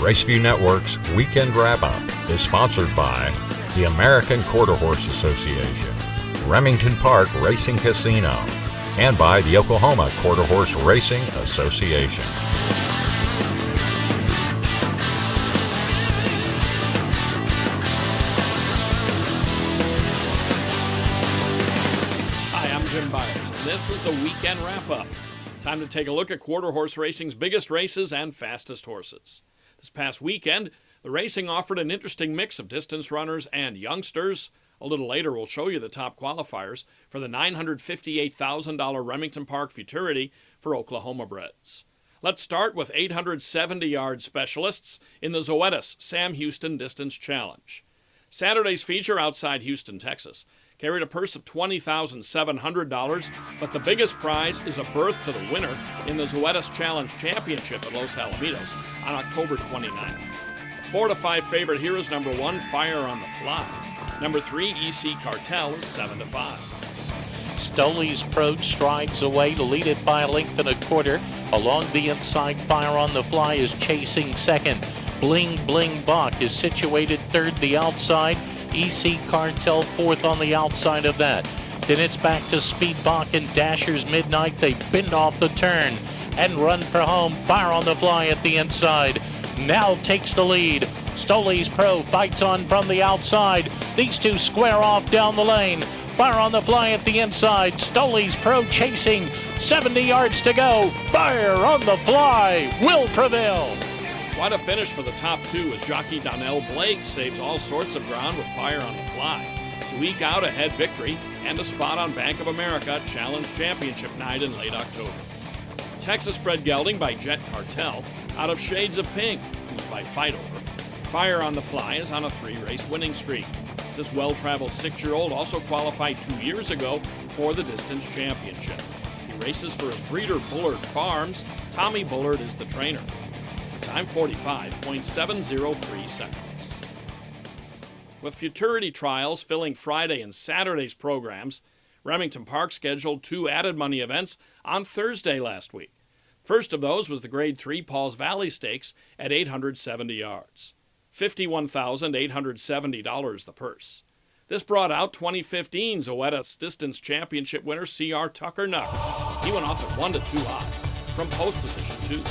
Raceview Network's Weekend Wrap-Up is sponsored by the American Quarter Horse Association, Remington Park Racing Casino, and by the Oklahoma Quarter Horse Racing Association. Hi, I'm Jim Byers, and this is the Weekend Wrap-Up. Time to take a look at quarter horse racing's biggest races and fastest horses. This past weekend, the racing offered an interesting mix of distance runners and youngsters. A little later, we'll show you the top qualifiers for the $958,000 Remington Park Futurity for Oklahoma breds. Let's start with 870-yard specialists in the Zoetis Sam Houston Distance Challenge. Saturday's feature outside Houston, Texas, carried a purse of $20,700, but the biggest prize is a berth to the winner in the Zoetis Challenge Championship at Los Alamitos on October 29th. The 4-5 favorite here is number 1, Fire on the Fly. Number 3, EC Cartel, is 7-5. Stoley's Pro strides away to lead it by a length and a quarter. Along the inside, Fire on the Fly is chasing second. Bling Bling Bach is situated third the outside. EC Cartel fourth on the outside of that. Then it's back to Speed Bach and Dasher's Midnight. They bend off the turn and run for home. Fire on the Fly at the inside now takes the lead. Stoley's Pro fights on from the outside. These two square off down the lane. Fire on the Fly at the inside. Stoley's Pro chasing. 70 yards to go. Fire on the Fly will prevail. What a finish for the top two as jockey Donnell Blake saves all sorts of ground with Fire on the Fly to eke out a head victory and a spot on Bank of America Challenge Championship night in late October. Texas bred gelding by Jet Cartel out of Shades of Pink, who's by Fight Over. Fire on the Fly is on a 3-race winning streak. This well-traveled 6-year-old also qualified 2 years ago for the Distance Championship. He races for his breeder Bullard Farms. Tommy Bullard is the trainer. Time 45.703 seconds. With Futurity trials filling Friday and Saturday's programs, Remington Park scheduled 2 added money events on Thursday last week. First of those was the Grade 3 Pauls Valley Stakes at 870 yards. $51,870 the purse. This brought out 2015 Zoetis Distance Championship winner C.R. Tucker Nuck. He went off at 1-2 odds from post position 2.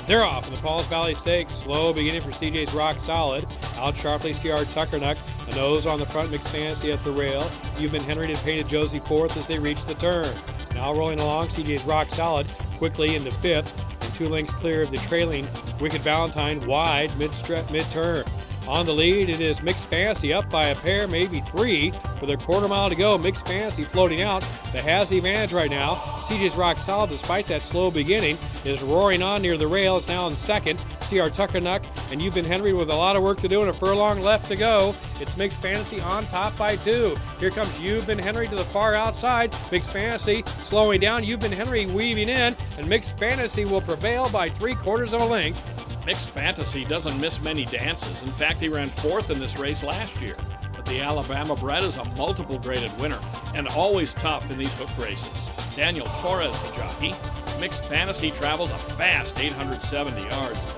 They're off in the Pauls Valley Stakes. Slow beginning for CJ's Rock Solid. Out sharply, C.R. Tuckernuck. A nose on the front, Mixed Fantasy at the rail. You've Been Henry and Painted Josie fourth as they reach the turn. Now rolling along, CJ's Rock Solid quickly into fifth and 2 lengths clear of the trailing Wicked Valentine wide mid-turn. On the lead, it is Mixed Fantasy up by a pair, maybe 3, with a quarter mile to go. Mixed Fantasy floating out, that has the advantage right now. CJ's Rock Solid, despite that slow beginning, is roaring on near the rail. It's now in second. C.R. Tuckernuck and You've Been Henry with a lot of work to do and a furlong left to go. It's Mixed Fantasy on top by 2. Here comes You've Been Henry to the far outside. Mixed Fantasy slowing down. You've Been Henry weaving in, and Mixed Fantasy will prevail by 3/4 of a length. Mixed Fantasy doesn't miss many dances. In fact, he ran 4th in this race last year. But the Alabama bred is a multiple graded winner and always tough in these hook races. Daniel Torres, the jockey. Mixed Fantasy travels a fast 870 yards in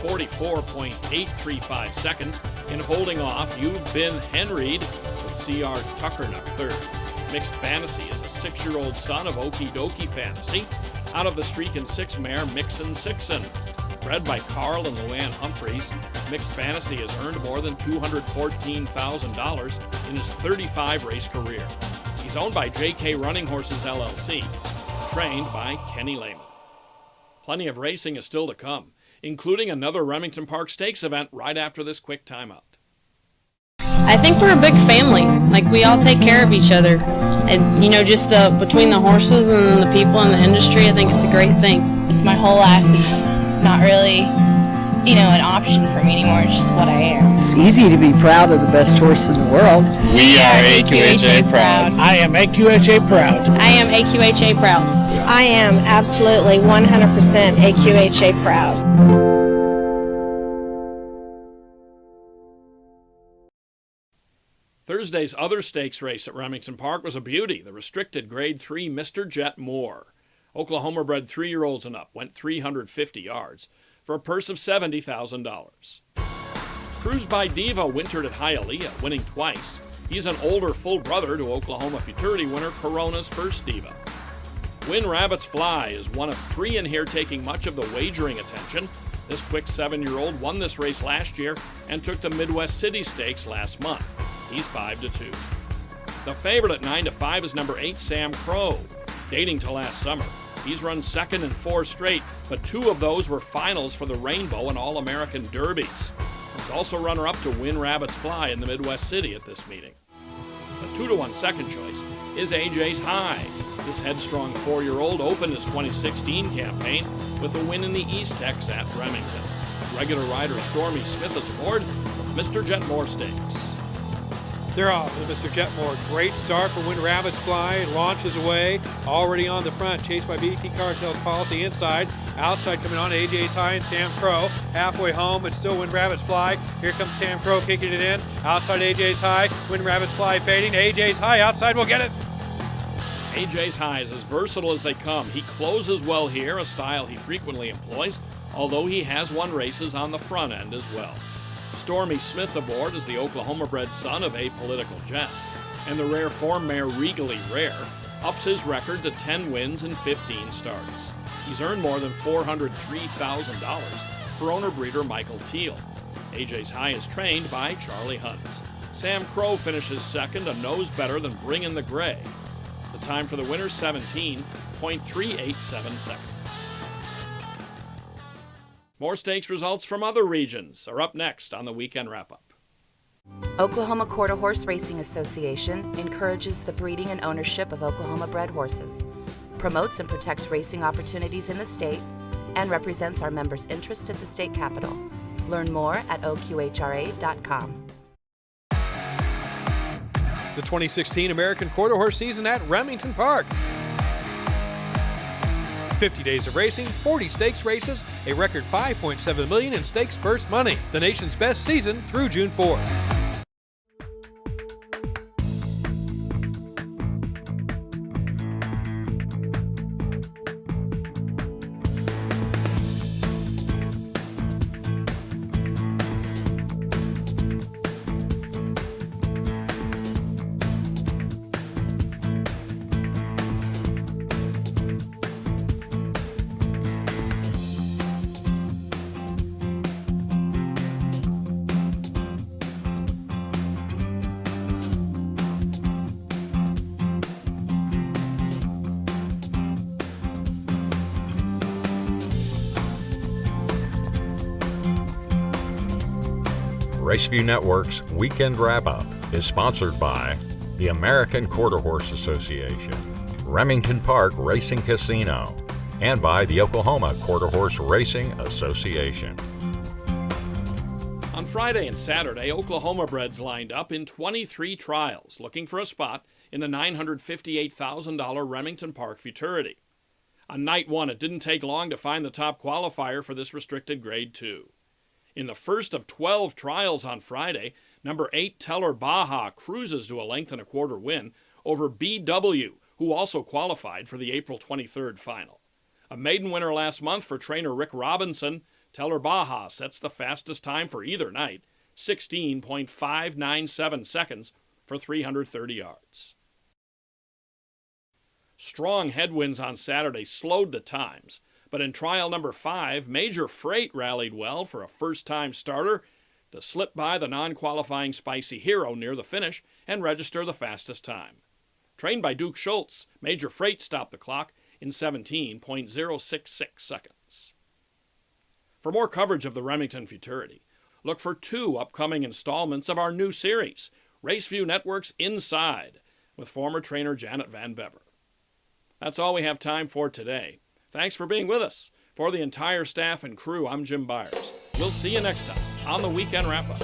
44.835 seconds in holding off You've Been Henried with C.R. Tuckernuck third. Mixed Fantasy is a 6-year-old son of Okie Dokie Fantasy out of the Streak and 6 mare Mixin' Sixin'. Bred by Carl and Luann Humphreys, Mixed Fantasy has earned more than $214,000 in his 35-race career. He's owned by J.K. Running Horses LLC, trained by Kenny Lehman. Plenty of racing is still to come, including another Remington Park Stakes event right after this quick timeout. I think we're a big family. Like, we all take care of each other. And, just between the horses and the people in the industry, I think it's a great thing. It's my whole life. It's not really, an option for me anymore. It's just what I am. It's easy to be proud of the best horse in the world. We are AQHA proud. I am AQHA proud. I am AQHA proud. I am absolutely 100% AQHA proud. Thursday's other stakes race at Remington Park was a beauty, the restricted Grade 3 Mr. Jet Moore. Oklahoma-bred 3-year-olds and up went 350 yards. for a purse of $70,000. Cruise by Diva wintered at Hialeah, winning twice. He's an older full brother to Oklahoma Futurity winner Corona's first Diva. Win Rabbits Fly is one of three in here taking much of the wagering attention. This quick 7-year-old won this race last year and took the Midwest City Stakes last month. He's 5-2. The favorite at 9-5 is number 8, Sam Crow. Dating to last summer, he's run second in 4 straight, but 2 of those were finals for the Rainbow and All-American Derbies. He's also runner-up to Win Rabbits Fly in the Midwest City at this meeting. The 2-1 second choice is AJ's High. This headstrong 4-year-old opened his 2016 campaign with a win in the East Tex at Remington. Regular rider Stormy Smith is aboard with Mr. Jetmore Stakes. They're off with Mr. Jetmore. Great start for Win Rabbits Fly. Launches away. Already on the front. Chased by BT Cartel's Policy inside. Outside coming on AJ's High and Sam Crow. Halfway home, but still Win Rabbits Fly. Here comes Sam Crow kicking it in. Outside AJ's High. Win Rabbits Fly fading. AJ's High outside will get it. AJ's High is as versatile as they come. He closes well here, a style he frequently employs, although he has won races on the front end as well. Stormy Smith aboard is the Oklahoma-bred son of Apolitical Jess, and the rare form mare Regally Rare ups his record to 10 wins in 15 starts. He's earned more than $403,000 for owner-breeder Michael Teal. AJ's High is trained by Charlie Hunt. Sam Crow finishes second, a nose better than Bring in the Gray. The time for the winner, 17.387 seconds. More stakes results from other regions are up next on the Weekend Wrap-Up. Oklahoma Quarter Horse Racing Association encourages the breeding and ownership of Oklahoma-bred horses, promotes and protects racing opportunities in the state, and represents our members' interest at the state capitol. Learn more at oqhra.com. The 2016 American Quarter Horse season at Remington Park. 50 days of racing, 40 stakes races, a record $5.7 million in stakes first money. The nation's best season through June 4th. Raceview Network's Weekend Wrap-Up is sponsored by the American Quarter Horse Association, Remington Park Racing Casino, and by the Oklahoma Quarter Horse Racing Association. On Friday and Saturday, Oklahoma breds lined up in 23 trials looking for a spot in the $958,000 Remington Park Futurity. On night 1, it didn't take long to find the top qualifier for this restricted Grade 2. In the first of 12 trials on Friday, number 8 Teller Baja cruises to a 1.25 length win over BW, who also qualified for the April 23rd final. A maiden winner last month for trainer Rick Robinson, Teller Baja sets the fastest time for either night, 16.597 seconds for 330 yards. Strong headwinds on Saturday slowed the times, but in trial number 5, Major Freight rallied well for a first-time starter to slip by the non-qualifying Spicy Hero near the finish and register the fastest time. Trained by Duke Schultz, Major Freight stopped the clock in 17.066 seconds. For more coverage of the Remington Futurity, look for 2 upcoming installments of our new series, Raceview Network's Inside, with former trainer Janet Van Bever. That's all we have time for today. Thanks for being with us. For the entire staff and crew, I'm Jim Byers. We'll see you next time on the Weekend Wrap-Up.